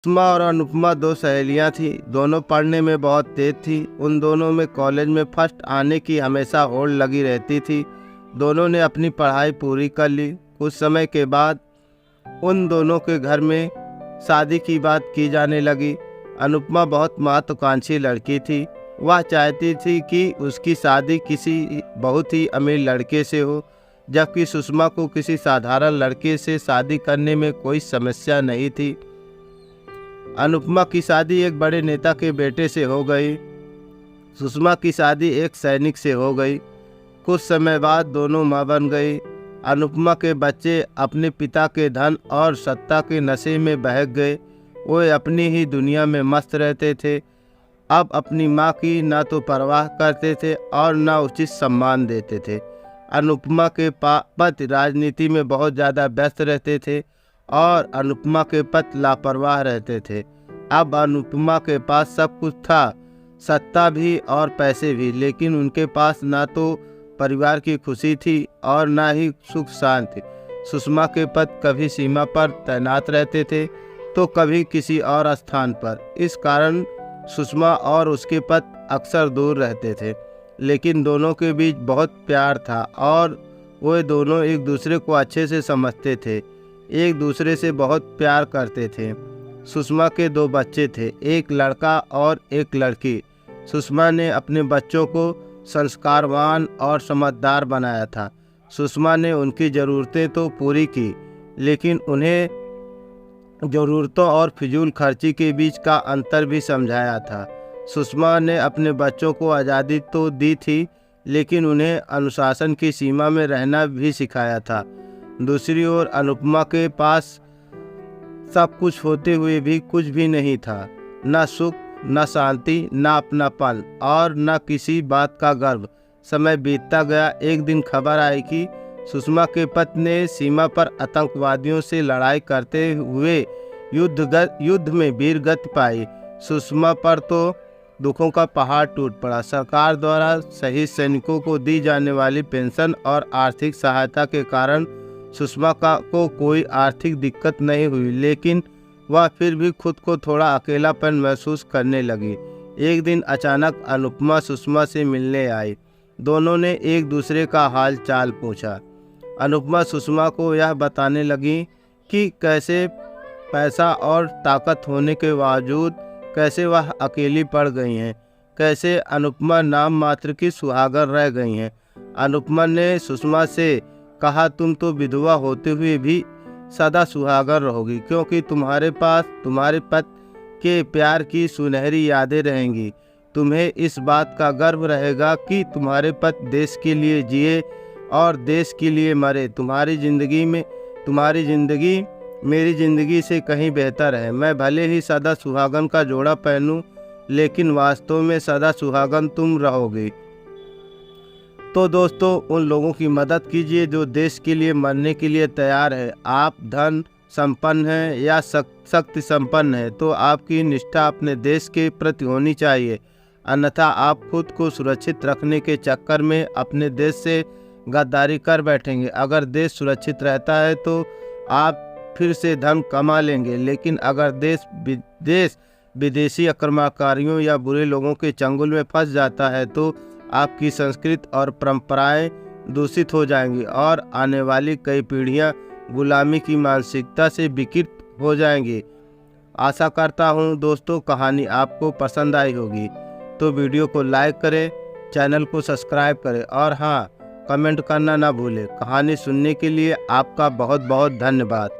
सुषमा और अनुपमा दो सहेलियां थीं। दोनों पढ़ने में बहुत तेज थीं। उन दोनों में कॉलेज में फर्स्ट आने की हमेशा होड़ लगी रहती थी। दोनों ने अपनी पढ़ाई पूरी कर ली। कुछ समय के बाद उन दोनों के घर में शादी की बात की जाने लगी। अनुपमा बहुत महत्वाकांक्षी लड़की थी। वह चाहती थी कि उसकी शादी किसी बहुत ही अमीर लड़के से हो, जबकि सुषमा को किसी साधारण लड़के से शादी करने में कोई समस्या नहीं थी। अनुपमा की शादी एक बड़े नेता के बेटे से हो गई। सुषमा की शादी एक सैनिक से हो गई। कुछ समय बाद दोनों मां बन गई। अनुपमा के बच्चे अपने पिता के धन और सत्ता के नशे में बहक गए। वे अपनी ही दुनिया में मस्त रहते थे। अब अपनी मां की ना तो परवाह करते थे और ना उचित सम्मान देते थे। अनुपमा के पति राजनीति में बहुत ज़्यादा व्यस्त रहते थे और अनुपमा के पति लापरवाह रहते थे। अब अनुपमा के पास सब कुछ था, सत्ता भी और पैसे भी, लेकिन उनके पास ना तो परिवार की खुशी थी और ना ही सुख शांति। सुषमा के पति कभी सीमा पर तैनात रहते थे तो कभी किसी और स्थान पर। इस कारण सुषमा और उसके पति अक्सर दूर रहते थे, लेकिन दोनों के बीच बहुत प्यार था और वे दोनों एक दूसरे को अच्छे से समझते थे, एक दूसरे से बहुत प्यार करते थे। सुषमा के दो बच्चे थे, एक लड़का और एक लड़की। सुषमा ने अपने बच्चों को संस्कारवान और समझदार बनाया था। सुषमा ने उनकी ज़रूरतें तो पूरी की, लेकिन उन्हें ज़रूरतों और फिजूल खर्ची के बीच का अंतर भी समझाया था। सुषमा ने अपने बच्चों को आज़ादी तो दी थी, लेकिन उन्हें अनुशासन की सीमा में रहना भी सिखाया था। दूसरी ओर अनुपमा के पास सब कुछ होते हुए भी कुछ भी नहीं था, न सुख, न शांति, न अपनापन और न किसी बात का गर्व। समय बीतता गया। एक दिन खबर आई कि सुषमा के पति ने सीमा पर आतंकवादियों से लड़ाई करते हुए युद्ध में वीरगति पाई। सुषमा पर तो दुखों का पहाड़ टूट पड़ा। सरकार द्वारा शहीद सैनिकों को दी जाने वाली पेंशन और आर्थिक सहायता के कारण सुषमा को कोई आर्थिक दिक्कत नहीं हुई, लेकिन वह फिर भी खुद को थोड़ा अकेलापन महसूस करने लगी। एक दिन अचानक अनुपमा सुषमा से मिलने आई। दोनों ने एक दूसरे का हाल चाल पूछा। अनुपमा सुषमा को यह बताने लगी कि कैसे पैसा और ताकत होने के बावजूद कैसे वह अकेली पड़ गई हैं, कैसे अनुपमा नाम मात्र की सुहागन रह गई हैं। अनुपमा ने सुषमा से कहा, तुम तो विधवा होते हुए भी सदा सुहागन रहोगी, क्योंकि तुम्हारे पास तुम्हारे पति के प्यार की सुनहरी यादें रहेंगी। तुम्हें इस बात का गर्व रहेगा कि तुम्हारे पति देश के लिए जिए और देश के लिए मरे। तुम्हारी ज़िंदगी मेरी ज़िंदगी से कहीं बेहतर है। मैं भले ही सदा सुहागन का जोड़ा पहनूं, लेकिन वास्तव में सदा सुहागन तुम रहोगे। तो दोस्तों, उन लोगों की मदद कीजिए जो देश के लिए मरने के लिए तैयार है। आप धन संपन्न हैं या शक्ति संपन्न हैं, तो आपकी निष्ठा अपने देश के प्रति होनी चाहिए, अन्यथा आप खुद को सुरक्षित रखने के चक्कर में अपने देश से गद्दारी कर बैठेंगे। अगर देश सुरक्षित रहता है तो आप फिर से धन कमा लेंगे, लेकिन अगर देश विदेशी आक्रमणकारियों या बुरे लोगों के चंगुल में फंस जाता है तो आपकी संस्कृति और परंपराएं दूषित हो जाएंगी और आने वाली कई पीढ़ियां गुलामी की मानसिकता से विकृत हो जाएंगी। आशा करता हूं दोस्तों कहानी आपको पसंद आई होगी, तो वीडियो को लाइक करें, चैनल को सब्सक्राइब करें और हाँ, कमेंट करना ना भूलें। कहानी सुनने के लिए आपका बहुत बहुत धन्यवाद।